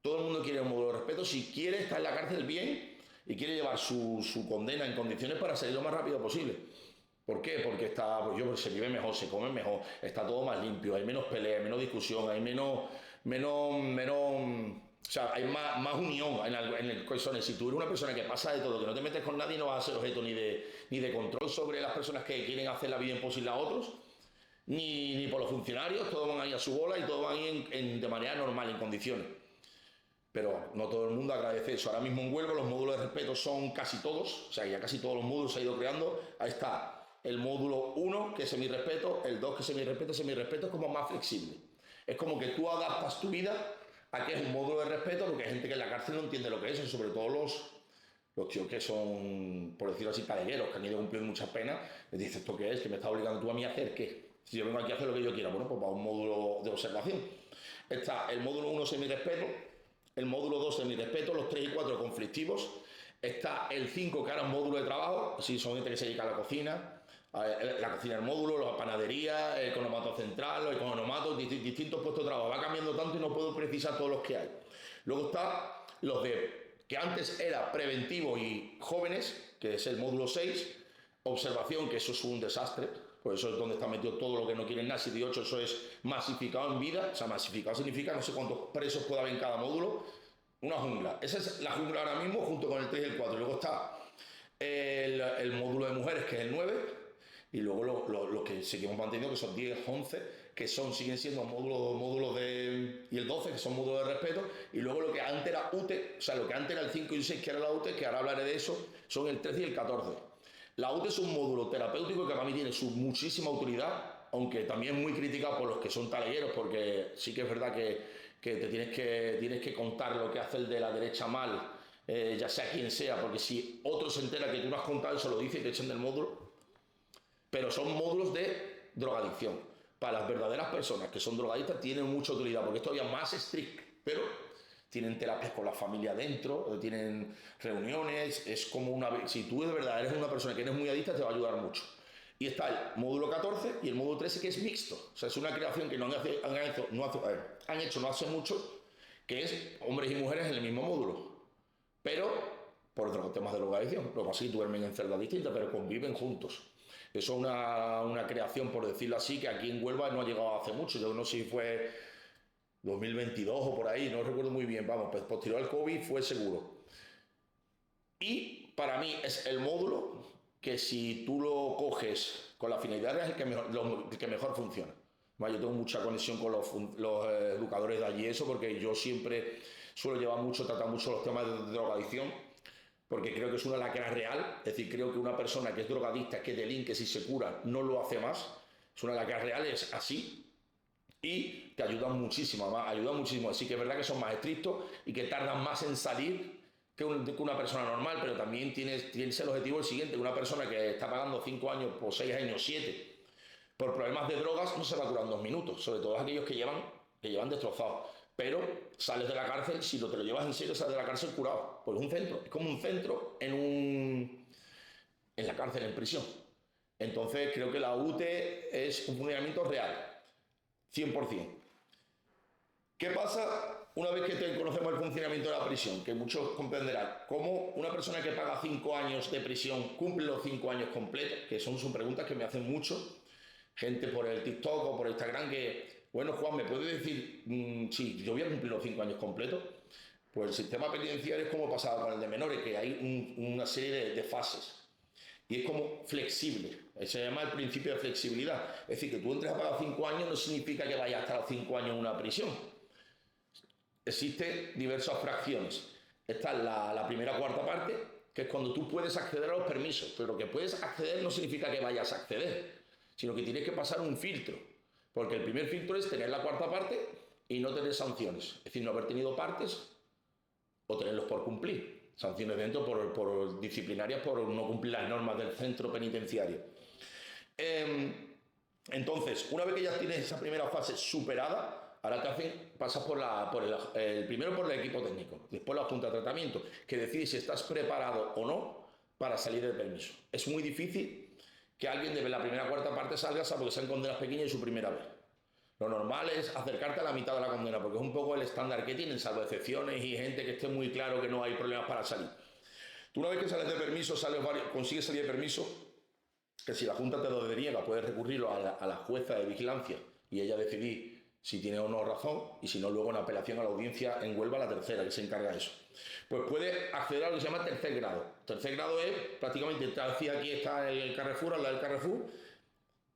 todo el mundo quiere un módulo de respeto si quiere estar en la cárcel bien y quiere llevar su condena en condiciones para salir lo más rápido posible. ¿Por qué? Porque se vive mejor, se come mejor, está todo más limpio, hay menos pelea, hay menos discusión, hay menos O sea, hay más unión en el cohesiones. Si tú eres una persona que pasa de todo, que no te metes con nadie, no vas a ser objeto ni de control sobre las personas que quieren hacer la vida imposible a otros, ni por los funcionarios, todos van ahí a su bola y todos van ahí de manera normal, en condiciones. Pero no todo el mundo agradece eso. Ahora mismo en Huelva los módulos de respeto son casi todos, o sea, ya casi todos los módulos se ha ido creando. Ahí está el módulo 1, que es semi-respeto, el 2, que es semi-respeto. Semi-respeto es como más flexible. Es como que tú adaptas tu vida a que es un módulo de respeto, porque hay gente que en la cárcel no entiende lo que es, y sobre todo los tíos que son, por decirlo así, talegueros, que han ido cumpliendo muchas penas, les dices, ¿esto qué es? ¿Que me estás obligando tú a mí a hacer qué? Si yo vengo aquí a hacer lo que yo quiera, bueno, pues va a un módulo de observación. Está el módulo 1, semi-respeto, el módulo 2, semi-respeto, los 3 y 4 conflictivos. Está el 5, que ahora es un módulo de trabajo, si son gente que se dedica a la cocina del módulo, la panadería, el economato central, los economatos, distintos puestos de trabajo. Va cambiando tanto y no puedo precisar todos los que hay. Luego está los de que antes era preventivo y jóvenes, que es el módulo 6, observación, que eso es un desastre, pues eso es donde está metido todo lo que no quieren nada. 7 y 8, eso es masificado en vida. O sea, masificado significa no sé cuántos presos puede haber en cada módulo. Una jungla. Esa es la jungla ahora mismo, junto con el 3 y el 4. Luego está el módulo de mujeres, que es el 9. Y luego lo que seguimos manteniendo, que son 10, 11, que siguen siendo módulos de... Y el 12, que son módulos de respeto. Y luego lo que antes era UTE, o sea, lo que antes era el 5 y el 6, que era la UTE, que ahora hablaré de eso, son el 13 y el 14. La UTE es un módulo terapéutico que para mí tiene su muchísima utilidad, aunque también muy criticado por los que son talegueros, porque sí que es verdad que tienes que contar lo que hace el de la derecha mal, ya sea quien sea, porque si otro se entera que tú no has contado, eso lo dice y te echan del módulo. Pero son módulos de drogadicción. Para las verdaderas personas que son drogadictas tienen mucha utilidad, porque es todavía más estricto, pero tienen terapias con la familia dentro, tienen reuniones, es como una... Si tú de verdad eres una persona que eres muy adicta, te va a ayudar mucho. Y está el módulo 14 y el módulo 13, que es mixto. O sea, es una creación que han hecho no hace mucho, que es hombres y mujeres en el mismo módulo. Pero por temas de drogadicción. Lo que pasa es que duermen en celdas distintas, pero conviven juntos. Eso es una creación, por decirlo así, que aquí en Huelva no ha llegado hace mucho. Yo no sé si fue 2022 o por ahí, no recuerdo muy bien. Vamos, pues posterior al COVID fue seguro. Y para mí es el módulo que si tú lo coges con la finalidad es el que mejor funciona. Yo tengo mucha conexión con los educadores de allí, eso, porque yo siempre suelo tratar mucho los temas de drogadicción, porque creo que es una lacra real. Es decir, creo que una persona que es drogadicta, que delinque, si se cura, no lo hace más. Es una lacra real, es así. Y te ayudan muchísimo, ayudan muchísimo. Así que es verdad que son más estrictos y que tardan más en salir que una persona normal, pero también tienes el objetivo el siguiente: una persona que está pagando 5 años, por 6 años, 7, por problemas de drogas, no se va a curar en 2 minutos, sobre todo aquellos que llevan destrozados. Pero sales de la cárcel, si te lo llevas en serio, sales de la cárcel curado. Pues es como un centro en la cárcel, en prisión. Entonces creo que la UTE es un funcionamiento real, 100%. ¿Qué pasa una vez que conocemos el funcionamiento de la prisión? Que muchos comprenderán cómo una persona que paga 5 años de prisión cumple los 5 años completos, que son preguntas que me hacen mucho gente por el TikTok o por Instagram, que, bueno, Juan, ¿me puedes decir si yo voy a cumplir los 5 años completos? Pues el sistema penitenciario es como pasaba con el de menores, que hay una serie de fases. Y es como flexible, se llama el principio de flexibilidad. Es decir, que tú entres a pagar 5 años no significa que vayas a estar 5 años en una prisión. Existen diversas fracciones. Esta es la primera cuarta parte, que es cuando tú puedes acceder a los permisos. Pero que puedes acceder no significa que vayas a acceder, sino que tienes que pasar un filtro. Porque el primer filtro es tener la cuarta parte y no tener sanciones. Es decir, no haber tenido partes o tenerlos por cumplir. Sanciones dentro por disciplinarias por no cumplir las normas del centro penitenciario. Entonces, una vez que ya tienes esa primera fase superada, ahora pasas primero por el equipo técnico, después la junta de tratamiento, que decide si estás preparado o no para salir del permiso. Es muy difícil que alguien de la primera cuarta parte salga, salvo que sean condenas pequeñas y su primera vez. Lo normal es acercarte a la mitad de la condena, porque es un poco el estándar que tienen, salvo excepciones y gente que esté muy claro que no hay problemas para salir. Tú una vez que sales de permiso, consigues salir de permiso, que si la Junta te lo deniega, puedes recurrirlo a la jueza de vigilancia y ella decidir si tiene o no razón, y si no, luego en apelación a la audiencia en Huelva, la tercera, que se encarga de eso. Pues puede acceder a lo que se llama tercer grado. Tercer grado es prácticamente, aquí está el Carrefour, al lado del Carrefour,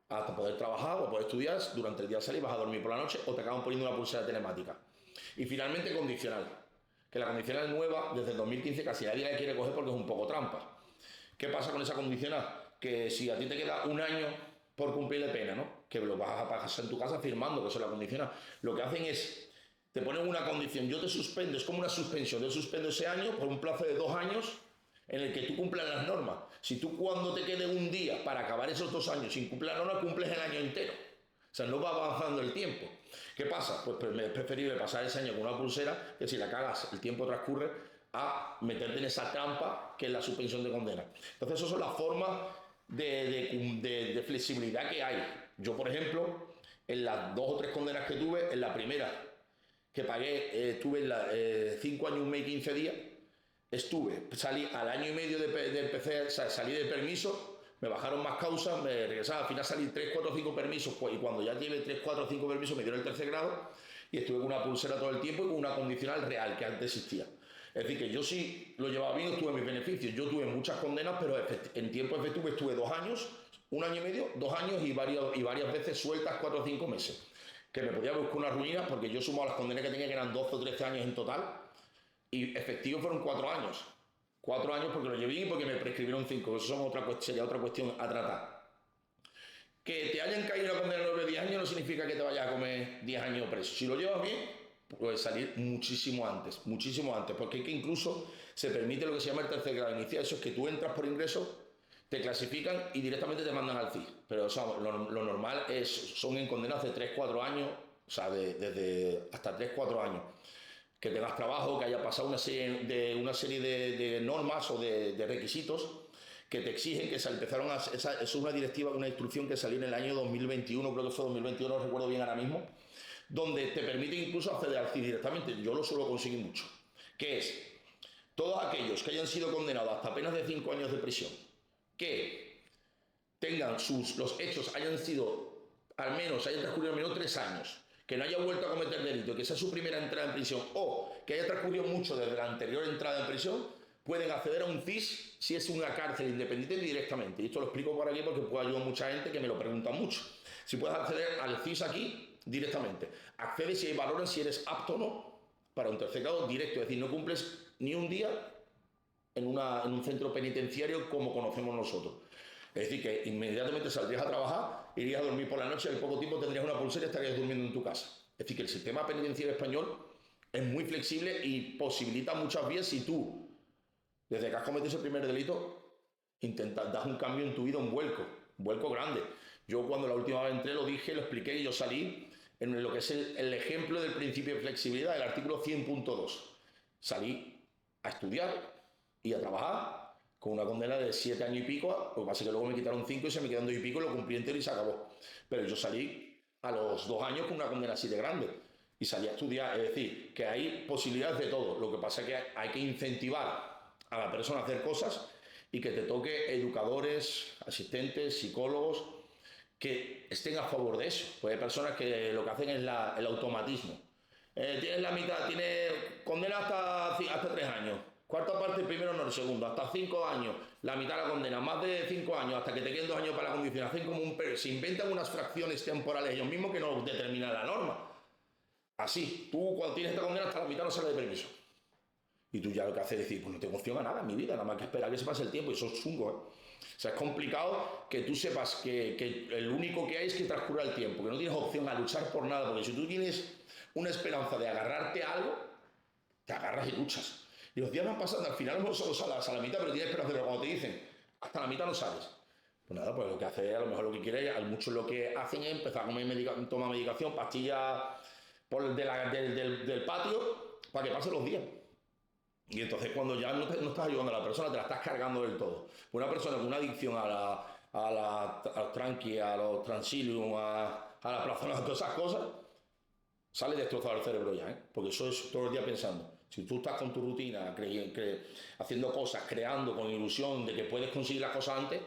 hasta poder trabajar o poder estudiar, durante el día salir, vas a dormir por la noche o te acaban poniendo una pulsera telemática. Y finalmente condicional, que la condicional nueva, desde el 2015 casi nadie la quiere coger porque es un poco trampa. ¿Qué pasa con esa condicional? Que si a ti te queda un año por cumplir de pena, ¿no? Que lo vas a pasar en tu casa firmando que eso es la condicional. Lo que hacen es, te ponen una condición, yo te suspendo, es como una suspensión, yo suspendo ese año por un plazo de 2 años en el que tú cumplas las normas. Si tú cuando te quede un día para acabar esos 2 años sin cumplir la norma, cumples el año entero. O sea, no va avanzando el tiempo. ¿Qué pasa? Pues es preferible pasar ese año con una pulsera que si la cagas, el tiempo transcurre, a meterte en esa trampa que es la suspensión de condena. Entonces, esas son las formas de flexibilidad que hay. Yo, por ejemplo, en las 2 o 3 condenas que tuve, en la primera que pagué, tuve 5 años, 1 mes y 15 días, salí al año y medio de empecé, o sea, salí de permiso, me bajaron más causas, me regresaba, al final salí 3, 4, 5 permisos, pues, y cuando ya llevé 3, 4, 5 permisos me dieron el tercer grado y estuve con una pulsera todo el tiempo y con una condicional real que antes existía. Es decir, que yo sí lo llevaba bien, estuve en mis beneficios. Yo tuve muchas condenas, pero en tiempo efectivo estuve 2 años, 1 año y medio, 2 años y varias veces sueltas 4 o 5 meses. Que me podía buscar una ruina porque yo sumo a las condenas que tenía, que eran 12 o 13 años en total, y efectivos fueron 4 años. 4 años porque lo llevé y porque me prescribieron 5. Eso sería otra cuestión a tratar. Que te hayan caído una condena de 9 o 10 años no significa que te vayas a comer 10 años preso. Si lo llevas bien, puedes salir muchísimo antes, porque es que incluso se permite lo que se llama el tercer grado inicial. Eso es que tú entras por ingreso, te clasifican y directamente te mandan al CIS. Pero o sea, lo normal son en condenas de 3-4 años, o sea, desde hasta 3-4 años. Que tengas trabajo, que haya pasado una serie de normas o de requisitos que te exigen, que se empezaron a... Eso es una directiva, una instrucción que salió en el año 2021, creo que fue 2021, no recuerdo bien ahora mismo, donde te permite incluso acceder al CIS directamente. Yo lo suelo conseguir mucho. Que es, todos aquellos que hayan sido condenados hasta penas de 5 años de prisión, que tengan los hechos hayan sido, hayan transcurrido al menos 3 años, que no haya vuelto a cometer delito, que sea su primera entrada en prisión o que haya transcurrido mucho desde la anterior entrada en prisión, pueden acceder a un CIS si es una cárcel independiente directamente. Y esto lo explico por aquí porque puede ayudar a mucha gente que me lo pregunta mucho. Si puedes acceder al CIS aquí directamente, accede si valoran si eres apto o no para un tercer grado directo, es decir, no cumples ni un día en un centro penitenciario como conocemos nosotros. Es decir, que inmediatamente saldrías a trabajar, irías a dormir por la noche, y al poco tiempo tendrías una pulsera y estarías durmiendo en tu casa. Es decir, que el sistema penitenciario español es muy flexible y posibilita muchas vías si tú, desde que has cometido ese primer delito, das un cambio en tu vida, un vuelco grande. Yo cuando la última vez entré lo dije, lo expliqué y yo salí en lo que es el ejemplo del principio de flexibilidad, el artículo 100.2. Salí a estudiar y a trabajar con una condena de 7 años y pico, lo que pasa es que luego me quitaron 5 y se me quedan 2 y pico, lo cumplí entero y se acabó. Pero yo salí a los 2 años con una condena así de grande y salí a estudiar. Es decir, que hay posibilidades de todo. Lo que pasa es que hay que incentivar a la persona a hacer cosas y que te toque educadores, asistentes, psicólogos que estén a favor de eso. Pues hay personas que lo que hacen es el automatismo. Tienes la mitad, tienes condena hasta 3 años. Cuarta parte, el primero no, el segundo, hasta 5 años, la mitad de la condena, más de 5 años, hasta que te queden 2 años para la condición. Hacen como se inventan unas fracciones temporales ellos mismos que no determinan la norma. Así, tú cuando tienes esta condena hasta la mitad no sale de permiso. Y tú ya lo que haces es decir, pues no tengo opción a nada en mi vida, nada más que esperar que se pase el tiempo, y eso es chungo, O sea, es complicado que tú sepas que el único que hay es que transcurra el tiempo, que no tienes opción a luchar por nada, porque si tú tienes una esperanza de agarrarte a algo, te agarras y luchas. Y los días van pasando, al final no solo sales a la mitad, pero tienes esperanza, pero cuando te dicen, hasta la mitad no sales. Pues nada, pues lo que hace, a lo mejor lo que quiere, a muchos lo que hacen es empezar a tomar medicación, pastillas del patio, para que pasen los días. Y entonces cuando ya no estás ayudando a la persona, te la estás cargando del todo. Una persona con una adicción a los tranqui, a los transilium, a la plazona, a todas esas cosas, sale destrozado el cerebro ya, porque eso es todo el día pensando. Si tú estás con tu rutina, haciendo cosas, creando con ilusión de que puedes conseguir las cosas antes,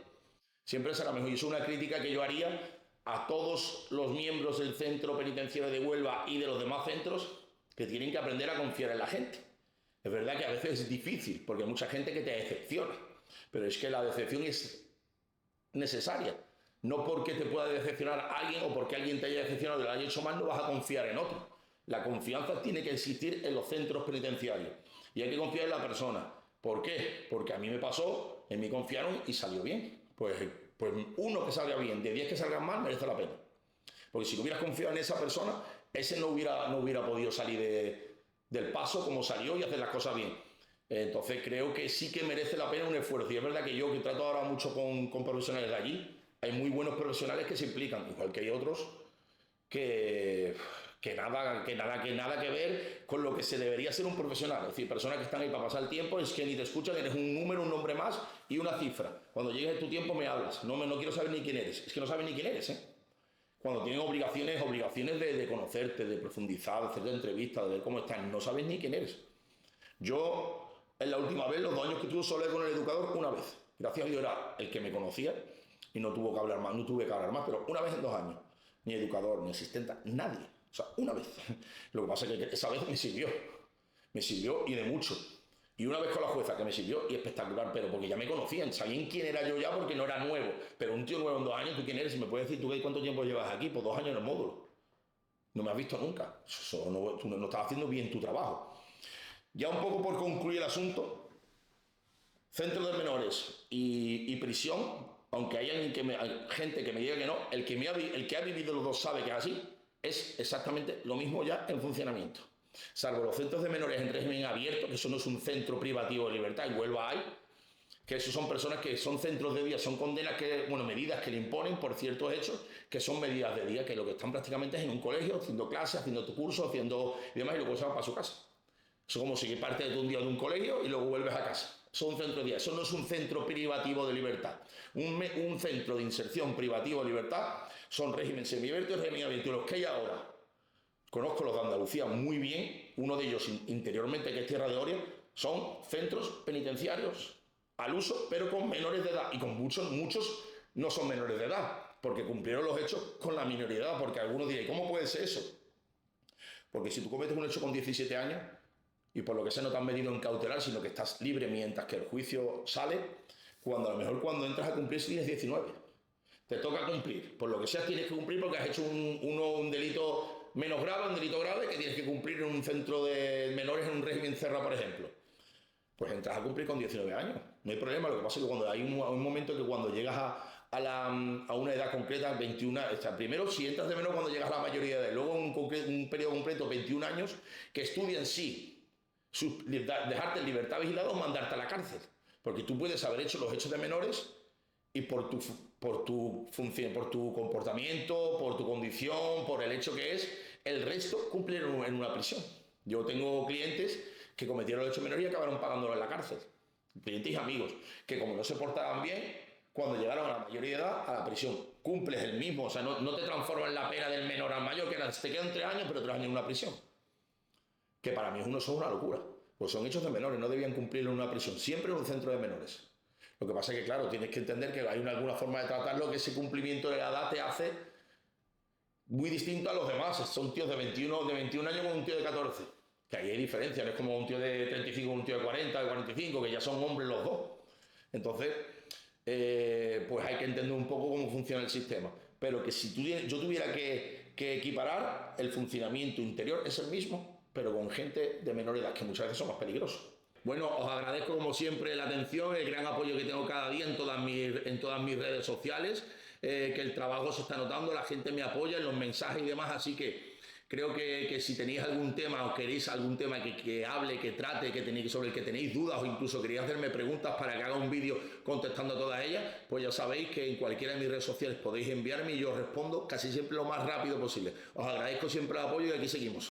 siempre será mejor. Y eso es una crítica que yo haría a todos los miembros del centro penitenciario de Huelva y de los demás centros que tienen que aprender a confiar en la gente. Es verdad que a veces es difícil, porque hay mucha gente que te decepciona, pero es que la decepción es necesaria. No porque te pueda decepcionar alguien o porque alguien te haya decepcionado y lo haya hecho mal, no vas a confiar en otro. La confianza tiene que existir en los centros penitenciarios y hay que confiar en la persona. ¿Por qué? Porque a mí me pasó, en mí confiaron y salió bien. Pues uno que salga bien, de 10 que salgan mal, merece la pena. Porque si no hubieras confiado en esa persona, ese no hubiera podido salir del paso como salió y hacer las cosas bien. Entonces creo que sí que merece la pena un esfuerzo. Y es verdad que yo, que trato ahora mucho con profesionales de allí, hay muy buenos profesionales que se implican, igual que hay otros que nada que ver con lo que se debería ser un profesional. Es decir, personas que están ahí para pasar el tiempo, es que ni te escuchan, eres un número, un nombre más y una cifra. Cuando llegue tu tiempo me hablas, no quiero saber ni quién eres. Es que no sabes ni quién eres, ¿eh? Cuando tienen obligaciones de conocerte, de profundizar, de hacerte entrevistas, de ver cómo estás, no sabes ni quién eres. Yo, en la última vez, los 2 años que tuve solo con el educador, una vez. Gracias a Dios era el que me conocía y no tuve que hablar más, pero una vez en 2 años. Ni educador, ni asistente, nadie. O sea, una vez. Lo que pasa es que esa vez me sirvió y de mucho. Y una vez con la jueza que me sirvió y espectacular, pero porque ya me conocían, sabían quién era yo ya porque no era nuevo. Pero un tío nuevo en 2 años, ¿tú quién eres? Y me puedes decir, ¿tú cuánto tiempo llevas aquí? Pues 2 años en el módulo. No me has visto nunca. Tú no estás haciendo bien tu trabajo. Ya un poco por concluir el asunto, centro de menores y prisión, aunque hay gente que me diga que no, el que ha vivido los dos sabe que es así, es exactamente lo mismo ya en funcionamiento. Salvo los centros de menores en régimen abierto, que eso no es un centro privativo de libertad, en Huelva hay, que esos son personas que son centros de día, son medidas que le imponen por ciertos hechos, que son medidas de día, que lo que están prácticamente es en un colegio, haciendo clases, haciendo tu curso, haciendo y demás, y luego se van para su casa. Eso es como si partes de un día de un colegio y luego vuelves a casa. Eso es un centro de día. Eso no es un centro privativo de libertad. Un centro de inserción privativo de libertad son régimen semiabierto y régimen abierto. Los que hay ahora, conozco los de Andalucía muy bien, uno de ellos interiormente, que es Tierra de Oria, son centros penitenciarios al uso, pero con menores de edad. Y con muchos no son menores de edad, porque cumplieron los hechos con la minoría de edad. Porque algunos dirán, ¿cómo puede ser eso? Porque si tú cometes un hecho con 17 años, y por lo que sea no te han metido en cautelar, sino que estás libre mientras que el juicio sale, cuando a lo mejor cuando entras a cumplir si tienes 19. Te toca cumplir. Por lo que sea tienes que cumplir porque has hecho un delito menos grave, un delito grave que tienes que cumplir en un centro de menores en un régimen cerrado, por ejemplo. Pues entras a cumplir con 19 años. No hay problema. Lo que pasa es que cuando hay un momento que cuando llegas a una edad concreta, 21, primero si entras de menor cuando llegas a la mayoría de edad, luego un periodo completo, 21 años, que estudian sí dejarte en libertad vigilada o mandarte a la cárcel. Porque tú puedes haber hecho los hechos de menores y por tu función, por tu comportamiento, por tu condición, por el hecho que es, el resto cumplieron en una prisión. Yo tengo clientes que cometieron el hecho de menores y acabaron pagándolo en la cárcel. Clientes y amigos que como no se portaban bien, cuando llegaron a la mayoría de edad, a la prisión. Cumples el mismo, o sea, no te transformas en la pena del menor al mayor, que te quedan 3 años, pero 3 años en una prisión. Que para mí son una locura, pues son hechos de menores, no debían cumplirlo en una prisión, siempre en un centro de menores. Lo que pasa es que, claro, tienes que entender que hay alguna forma de tratarlo, que ese cumplimiento de la edad te hace muy distinto a los demás. Son tíos de 21 años con un tío de 14, que ahí hay diferencia, no es como un tío de 35 con un tío de 40, de 45, que ya son hombres los dos. Entonces, pues hay que entender un poco cómo funciona el sistema. Pero que si yo tuviera que equiparar, el funcionamiento interior es el mismo, pero con gente de menor edad, que muchas veces son más peligrosos. Bueno, os agradezco como siempre la atención, el gran apoyo que tengo cada día en todas mis redes sociales, que el trabajo se está notando, la gente me apoya en los mensajes y demás, así que creo que si tenéis algún tema o queréis algún tema que hable, que trate, sobre el que tenéis dudas o incluso queréis hacerme preguntas para que haga un vídeo contestando a todas ellas, pues ya sabéis que en cualquiera de mis redes sociales podéis enviarme y yo respondo casi siempre lo más rápido posible. Os agradezco siempre el apoyo y aquí seguimos.